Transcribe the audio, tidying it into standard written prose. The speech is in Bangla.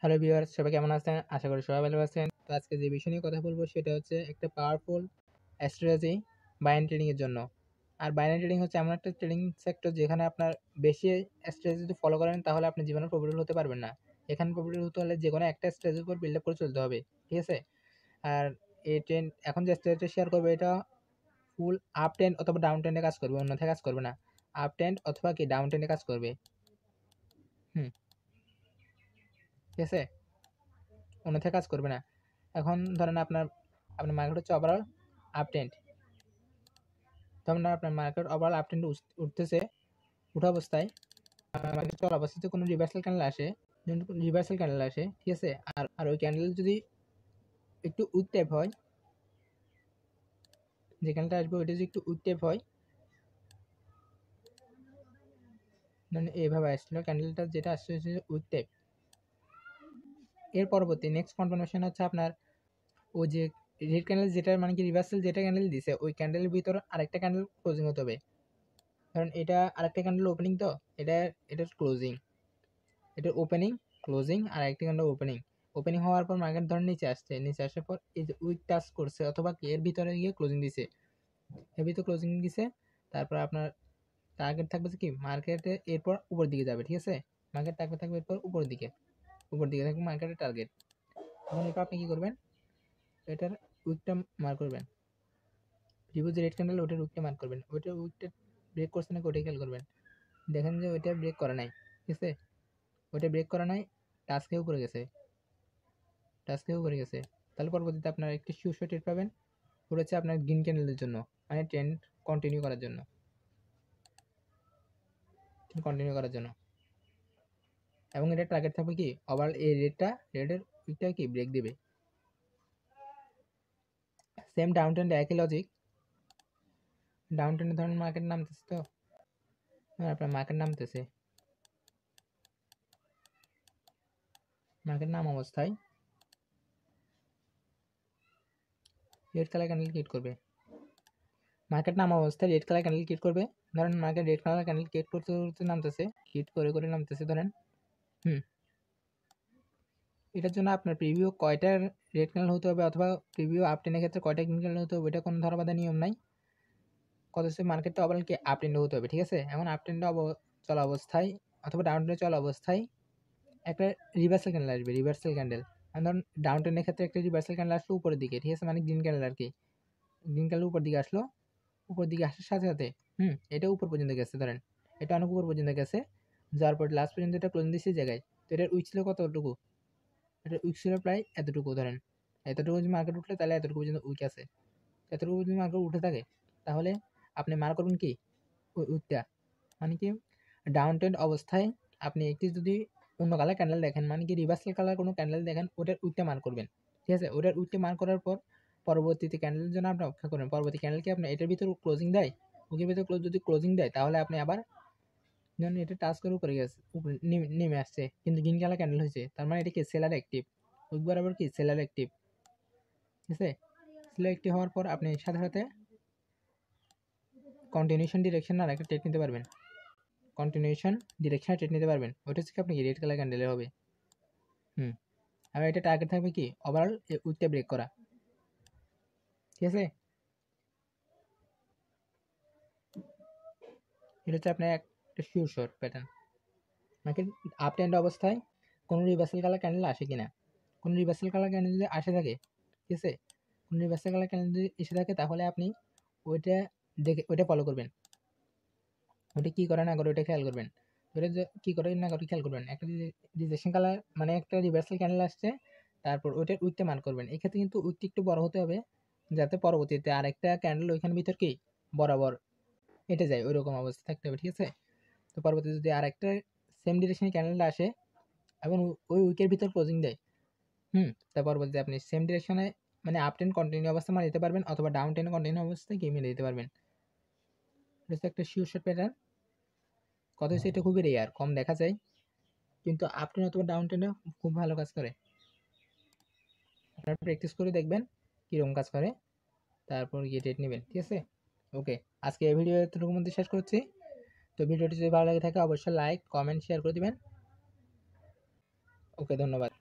হ্যালো ভিউয়ার্স, সবাই কেমন আছেন? আশা করি সবাই ভালো আছেন। তো আজকে যে বিষয় নিয়ে কথা বলবো সেটা হচ্ছে একটা পাওয়ারফুল স্ট্র্যাটেজি বাইনারি ট্রেডিং এর জন্য। আর বাইনারি ট্রেডিং হচ্ছে এমন একটা ট্রেডিং সেক্টর যেখানে আপনার বেশি স্ট্র্যাটেজি যদি ফলো করেন তাহলে আপনি জীবনে প্রফিটেবল হতে পারবেন না। এখানে প্রফিটেবল হতে হলে যেকোনো একটা স্ট্র্যাটেজির উপর বিল্ড আপ করে চলতে হবে। ঠিক আছে? আর এই ট্রেন্ড এখন যে স্ট্র্যাটেজি শেয়ার করবে এটা ফুল আপ ট্রেন্ড অথবা ডাউন ট্রেন্ডে কাজ করবে, অন্যথায় কাজ করবে না। আপ ট্রেন্ড অথবা কি ডাউন ট্রেন্ডে কাজ করবে। হুম, ঠিক আছে? অন্যথায় কাজ করবে না। এখন ধরেন আপনার আপনার মার্কেট হচ্ছে ওভারঅল আপ ট্রেন্ড। তখন আপনার মার্কেট ওভারঅল আপ ট্রেন্ড উঠতেছে, উঠা অবস্থায় মার্কেট চলা অবস্থাতে কোনো রিভার্সাল ক্যান্ডেল আসে, রিভার্সাল ক্যান্ডেল আসে, ঠিক আছে? আর ওই ক্যান্ডেল যদি একটু উইক টাইপ হয়, যে ক্যান্ডেলটা আসবে ওইটা যদি একটু উইক টাইপ হয়, মানে এইভাবে আসছিল ক্যান্ডেলটা, যেটা আসছে হচ্ছে উইক টাইপ। এর পরবর্তী নেক্সট কনফার্মেশন হচ্ছে আপনার ওই যে রেড ক্যান্ডেল, যেটা মানে কি রিভার্সাল যেটা ক্যান্ডেল দিছে ওই ক্যান্ডেলের ভিতর আরেকটা ক্যান্ডেল ক্লোজিং হতে হবে। কারণ এটা আরেকটা ক্যান্ডেল ওপেনিং, তো এটার ক্লোজিং, এটার ওপেনিং, ক্লোজিং, আর একটা ক্যান্ডেল ওপেনিং। ওপেনিং হওয়ার পর মার্কেট ধরেন নিচে আসছে, নিচে আসার পর এই যে উইক টাচ করছে অথবা এর ভিতরে গিয়ে ক্লোজিং দিছে, এর ভিতরে ক্লোজিং দিছে। তারপর আপনার টার্গেট থাকবে যে কি মার্কেটে এরপর উপর দিকে যাবে, ঠিক আছে? মার্কেট টার্গেট থাকবে এরপর উপর দিকে, উপর দিকে থাকবে মার্কেটের টার্গেট। এখন এরপর আপনি কি করবেন, এটার উইকটা মার্ক করবেন, রিভিউ যে রেড ক্যান্ডেল ওটার উইকটা মার্ক করবেন, ওইটার উইকটা ব্রেক করছে নাকি ওটাই খেয়াল করবেন। দেখেন যে ওইটা ব্রেক করে নাই, ঠিক আছে? ওইটা ব্রেক করা নাই, টাস্কেও করে গেছে, টাস্কেও করে গেছে। তাহলে পরবর্তীতে আপনার একটি শিওর ট্রেড পাবেন, ওটা হচ্ছে আপনার গ্রিন ক্যান্ডেলের জন্য, মানে ট্রেন্ড কন্টিনিউ করার জন্য, কন্টিনিউ করার জন্য। এবং এটা টার্গেট থাকবে কি ওভারঅল এই রেডের উইকটা কি ব্রেক দিবে। সেম ডাউন ট্রেন্ড একই লজিক। ডাউন ট্রেন্ডে ধরেন মার্কেট নামতেছে, তো আপনার মার্কেট নামতেছে, মার্কেট নাম অবস্থায় রেড কালার ক্যান্ডেল ক্রিয়েট করবে, মার্কেট নাম অবস্থায় রেড কালার ক্যান্ডেল ক্রিয়েট করবে। ধরেন market red colour candle create করতে করতে নামতেছে, ক্রিয়েট করে করে নামতেছে ধরেন। হুম, এটার জন্য আপনার প্রিভিউ কয়টা রেড ক্যান্ডেল হতে হবে অথবা প্রিভিউ আপ টেনের ক্ষেত্রে কয়টা গ্রিন ক্যান্ডেল হতে হবে, এটা কোনো ধরাবাধা নিয়ম নাই। কত হচ্ছে মার্কেটটা ওভারঅল কি আপ ট্রেন্ডে হতে হবে, ঠিক আছে? এখন আপ ট্রেন্ডে চলা অবস্থায় অথবা ডাউন ট্রেন্ডে চলা অবস্থায় একটা রিভার্সাল ক্যান্ডেল আসবে, রিভার্সাল ক্যান্ডেল। ধরুন ডাউন ট্রেন্ডের ক্ষেত্রে একটা রিভার্সাল ক্যান্ডেল আসলো উপরের দিকে, ঠিক আছে? মানে গ্রিন ক্যান্ডেল আর কি, গ্রিন ক্যান্ডেল উপর দিকে আসলো, উপর দিকে আসার সাথে সাথে এটা উপর পর্যন্ত গেছে ধরেন, এটা অনেক উপর পর্যন্ত গেছে, যাওয়ার পর লাস্ট পর্যন্ত এটা ক্লোজিং দিচ্ছে জায়গায়। তো এটার উইক ছিল কতটুকু, এটার উইক ছিল প্রায় এতটুকু ধরেন। এতটুকু যদি মার্কেট উঠলে তাহলে এতটুকু পর্যন্ত উইক আছে। এতটুকু যদি মার্কেট উঠে থাকে তাহলে আপনি মার্ক করবেন কি ওই উইকটা, মানে কি ডাউন ট্রেন্ড অবস্থায় আপনি একটি যদি অন্য কালার ক্যান্ডেল দেখেন, মানে কি রিভার্সাল কালার কোনো ক্যান্ডেল দেখেন, ওটার উইকটা মার্ক করবেন, ঠিক আছে? ওটার উইকটা মার্ক করার পর পরবর্তীতে ক্যান্ডেলের জন্য আপনি অপেক্ষা করবেন। পরবর্তী ক্যান্ডেল কি আপনার এটার ভিতরে ক্লোজিং দেয়, উইকের ভিতরে যদি ক্লোজিং দেয় তাহলে আপনি আবার ধরুন এটা টাচ করে উপরে গেছে, উপরে নেমে আসছে কিন্তু গ্রিন কালার ক্যান্ডেল হয়েছে, তার মানে এটা কি সেলার অ্যাক্টিভ, উইক বরাবর কি সেলার অ্যাক্টিভ, ঠিক আছে? সেলার অ্যাক্টিভ হওয়ার পর আপনি সাথে সাথে কন্টিনিউশন ডিরেকশন আর একটা ট্রেড নিতে পারবেন, কন্টিনিউশন ডিরেকশনে ট্রেড নিতে পারবেন। ওইটা হচ্ছে কি আপনি রেড কালার ক্যান্ডেলে হবে। হুম, আর এটা টার্গেট থাকবে কি ওভারঅল উইকটা ব্রেক করা, ঠিক আছে? এটা হচ্ছে আপনার একটা sure short pattern. Market up trend অবস্থায় কোনো রিভার্সাল কালার ক্যান্ডেল আসে কিনা, কোনো রিভার্সাল কালার ক্যান্ডেল যদি আসে থাকে, ঠিক আছে? কোনো রিভার্সাল কালার ক্যান্ডেল যদি এসে থাকে তাহলে আপনি ওইটা দেখে ওইটা ফলো করবেন, ওটা কী করে না করে ওইটা খেয়াল করবেন। ওটা কী করে না করে খেয়াল করবেন। একটা রিজেকশন কালার মানে একটা রিভার্সাল ক্যান্ডেল আসছে, তারপর ওইটার উইকটা মার্ক করবেন। এক্ষেত্রে কিন্তু উইকটা একটু বড় হতে হবে, যাতে পরবর্তীতে আরেকটা ক্যান্ডেল ওইখানে ভিতর কি বরাবর এঁটে যায়, ওইরকম অবস্থা থাকতে হবে, ঠিক আছে? তো পরবর্তীতে যদি আরেকটা সেম ডিরেকশনে ক্যান্ডেলটা আসে এবং ওই উইকের ভিতর ক্লোজিং দেয়, তার পরবর্তীতে আপনি সেম ডিরেকশনে মানে আপ ট্রেন্ড কন্টিনিউ অবস্থা মানে দিতে পারবেন অথবা ডাউন ট্রেন্ড কন্টিনিউ অবস্থায় গিয়ে মেরে দিতে পারবেন। এটা হচ্ছে একটা শিওর শট প্যাটার্ন। কত হচ্ছে এটা খুবই রেয়ার, কম দেখা যায়, কিন্তু আপ ট্রেন্ড অথবা ডাউন ট্রেন্ডে খুব ভালো কাজ করে। আপনারা প্র্যাকটিস করে দেখবেন কীরকম কাজ করে, তারপর গিয়ে ট্রেড নেবেন, ঠিক আছে? ওকে, আজকে এই ভিডিও এতটুকুর মধ্যে শেষ করছি। তো ভিডিওটি যদি ভালো লাগে থাকে অবশ্যই লাইক কমেন্ট শেয়ার করে দিবেন। ওকে, ধন্যবাদ।